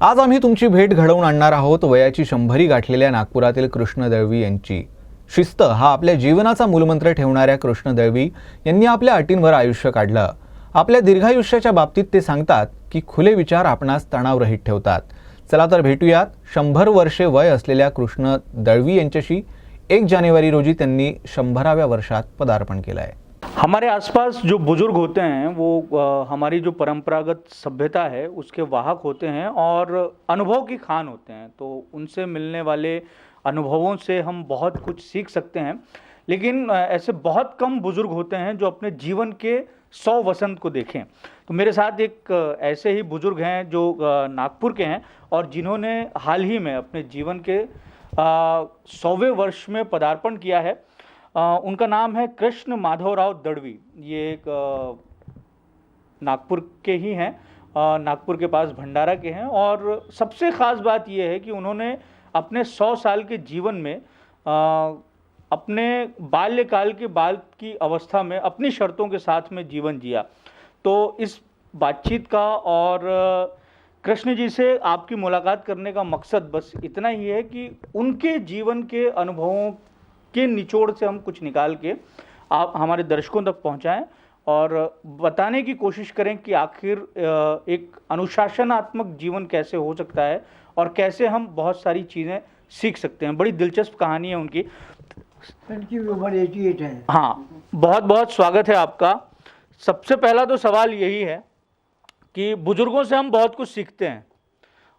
आज आम्ही तुमची भेट घडवून आणणार आहोत वयाची 100 गाठलेल्या नागपुरातील कृष्ण दळवी यांची। शिस्त हा आपल्या जीवनाचा मूलमंत्र ठेवणाऱ्या कृष्ण दळवी यांनी आपल्या अटींवर आयुष्य काढलं। आपल्या दीर्घायुष्याच्या बाबतीत ते सांगतात की खुले विचार आपणास तणावरहित ठेवतात। चला तर भेटूयात 100 वर्षे वय असलेल्या कृष्ण दळवी यांच्याशी। 1 जानेवारी रोजी त्यांनी 100व्या वर्षात पदार्पण केलं आहे। हमारे आसपास जो बुजुर्ग होते हैं वो हमारी जो परंपरागत सभ्यता है उसके वाहक होते हैं और अनुभव की खान होते हैं। तो उनसे मिलने वाले अनुभवों से हम बहुत कुछ सीख सकते हैं, लेकिन ऐसे बहुत कम बुजुर्ग होते हैं जो अपने जीवन के 100 वसंत को देखें। तो मेरे साथ एक ऐसे ही बुजुर्ग हैं जो नागपुर के हैं और जिन्होंने हाल ही में अपने जीवन के 100वें वर्ष में पदार्पण किया है। उनका नाम है कृष्ण माधवराव दड़वी। ये एक नागपुर के ही हैं, नागपुर के पास भंडारा के हैं। और सबसे ख़ास बात यह है कि उन्होंने अपने 100 साल के जीवन में अपने बाल्यकाल के बाल की अवस्था में अपनी शर्तों के साथ में जीवन जिया। तो इस बातचीत का और कृष्ण जी से आपकी मुलाकात करने का मकसद बस इतना ही है कि उनके जीवन के अनुभवों के निचोड़ से हम कुछ निकाल के आप हमारे दर्शकों तक पहुंचाएं और बताने की कोशिश करें कि आखिर एक अनुशासनात्मक जीवन कैसे हो सकता है और कैसे हम बहुत सारी चीज़ें सीख सकते हैं। बड़ी दिलचस्प कहानी है उनकी। उनकी उम्र 88 है। हाँ, बहुत बहुत स्वागत है आपका। सबसे पहला तो सवाल यही है कि बुजुर्गों से हम बहुत कुछ सीखते हैं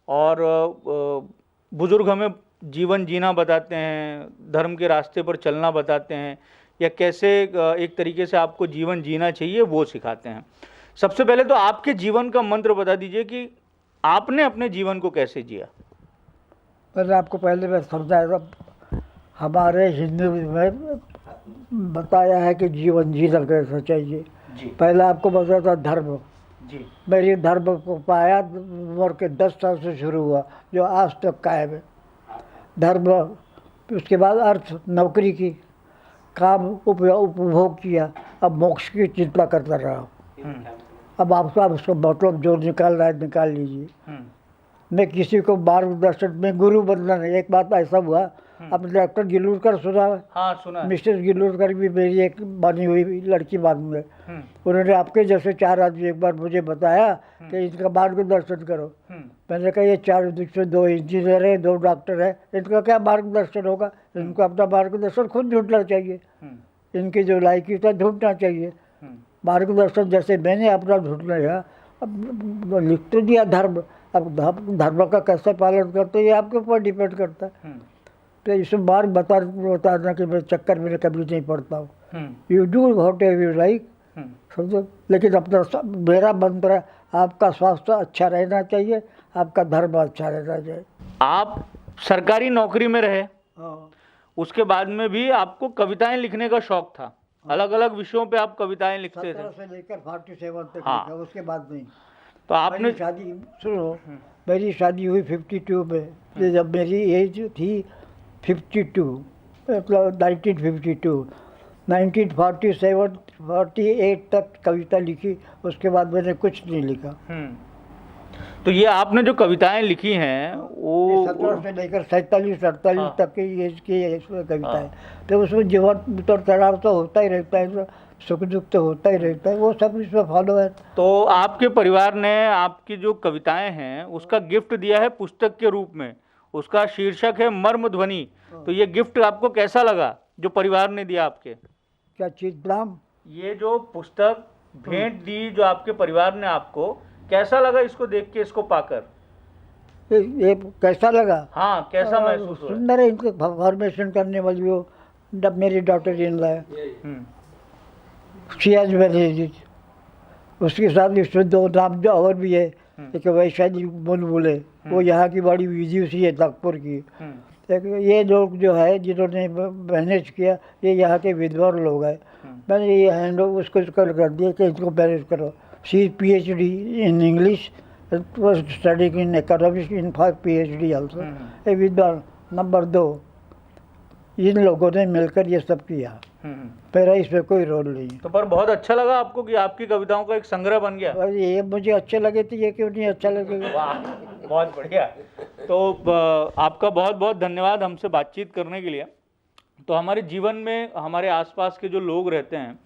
और बुजुर्ग हमें जीवन जीना बताते हैं, धर्म के रास्ते पर चलना बताते हैं, या कैसे एक तरीके से आपको जीवन जीना चाहिए वो सिखाते हैं। सबसे पहले तो आपके जीवन का मंत्र बता दीजिए कि आपने अपने जीवन को कैसे जिया। पर आपको पहले मैं समझाया था, हमारे हिंदू में बताया है कि जीवन जीना कैसा चाहिए। जी पहले आपको बताया था धर्म। जी। मेरी धर्म को पाया उम्र के 10 साल से शुरू हुआ, जो आज तक कायम है। धर्म, उसके बाद अर्थ, नौकरी की, काम, उपभोग किया। अब मोक्ष की चिंता करता रहा। अब आपको उसको मतलब जो निकाल रहा है निकाल लीजिए। मैं किसी को मार्गदर्शन में गुरु बनना नहीं। एक बात ऐसा हुआ, अपने डॉक्टर गिलूरकर सुना है? हाँ, सुना है। मिसेस गिलूरकर भी मेरी एक बनी हुई लड़की मालूम है। उन्होंने आपके जैसे 4 आदमी एक बार मुझे बताया कि इनका मार्गदर्शन करो। मैंने कहा ये 4 में 2 इंजीनियर है, 2 डॉक्टर है, इनका क्या मार्गदर्शन होगा? इनको अपना मार्गदर्शन खुद ढूंढना चाहिए। इनकी जो लायकी था ढूंढना चाहिए। मार्गदर्शन जैसे मैंने अपना ढूंढ लिया। अब लिख तो दिया धर्म, अब धर्म का कैसे पालन करते ये आपके ऊपर डिपेंड करता है। तो इस मार्ग बताना कि मैं चक्कर में कभी नहीं पड़ता हूँ। You do what ever you like, समझो। लेकिन अपना मेरा मंत्र है, आपका स्वास्थ्य अच्छा रहना चाहिए, आपका धर्म अच्छा रहना चाहिए। आप सरकारी नौकरी में रहे, उसके बाद में भी आपको कविताएं लिखने का शौक था। अलग अलग विषयों पे आप कविताएं लिखते थे। 17 से लेकर 47 तक हाँ। लिखा, उसके बाद नहीं। तो आपने मेरी शादी सुनो, मेरी शादी हुई 52 में। ये जब मेरी एज थी 52, मतलब 1952, 1947 48 तक कविता लिखी। उसके बाद मैंने कुछ नहीं लिखा। तो ये आपने जो कविताएं लिखी हैं वो 17 से लेकर 47 48 तक की एज की कविता है। तो उसमें जीवन उतर चढ़ाव तो होता ही रहता है, सुख दुख तो होता ही रहता है, वो सब इसमें फॉलो है। तो आपके परिवार ने आपकी जो कविताएं हैं उसका गिफ्ट दिया है पुस्तक के रूप में। उसका शीर्षक है मर्म ध्वनि। तो ये गिफ्ट आपको कैसा लगा जो परिवार ने दिया आपके? क्या चीज नाम? ये जो पुस्तक भेंट दी जो आपके परिवार ने आपको, कैसा लगा इसको देख के, इसको पाकर? ये कैसा लगा? हाँ, कैसा महसूस हुआ? सुंदर है। इनको फॉर्मेशन करने वाली वो मेरी डॉटर इन ला है, सियाज मैनेज। उसके साथ इसमें 2 नाम जो और भी है, एक वैशाली बुलबुल है, वो यहाँ की बड़ी विद्युषी है, नागपुर की। ये लोग जो है जिन्होंने मैनेज किया, ये यहाँ के विद्वान लोग हैं। मैंने ये हैंड उसको कर दिया कि इसको मैनेज करो। सी PhD in English, studying in economics, in 5 PhD also. ये विद्वान। नंबर 2, इन लोगों ने मिलकर ये सब किया। मेरा इसमें कोई रोल नहीं है। तो पर बहुत अच्छा लगा आपको कि आपकी कविताओं का एक संग्रह बन गया। और ये मुझे अच्छे लगे तो ये क्यों नहीं अच्छा लगेगा। वाह, बहुत बढ़िया। तो आपका बहुत बहुत धन्यवाद हमसे बातचीत करने के लिए। तो हमारे जीवन में हमारे आसपास के जो लोग रहते हैं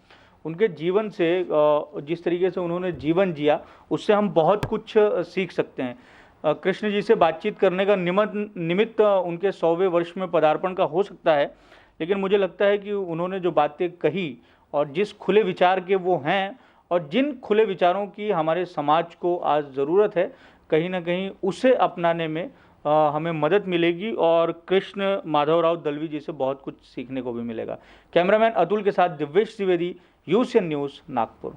उनके जीवन से जिस तरीके से उन्होंने जीवन जिया उससे हम बहुत कुछ सीख सकते हैं। कृष्ण जी से बातचीत करने का निमित्त उनके 100वें वर्ष में पदार्पण का हो सकता है, लेकिन मुझे लगता है कि उन्होंने जो बातें कही और जिस खुले विचार के वो हैं और जिन खुले विचारों की हमारे समाज को आज ज़रूरत है, कहीं ना कहीं उसे अपनाने में हमें मदद मिलेगी और कृष्ण माधवराव दलवी जी से बहुत कुछ सीखने को भी मिलेगा। कैमरामैन अतुल के साथ दिव्येश द्विवेदी, यूसीएन न्यूज़, नागपुर।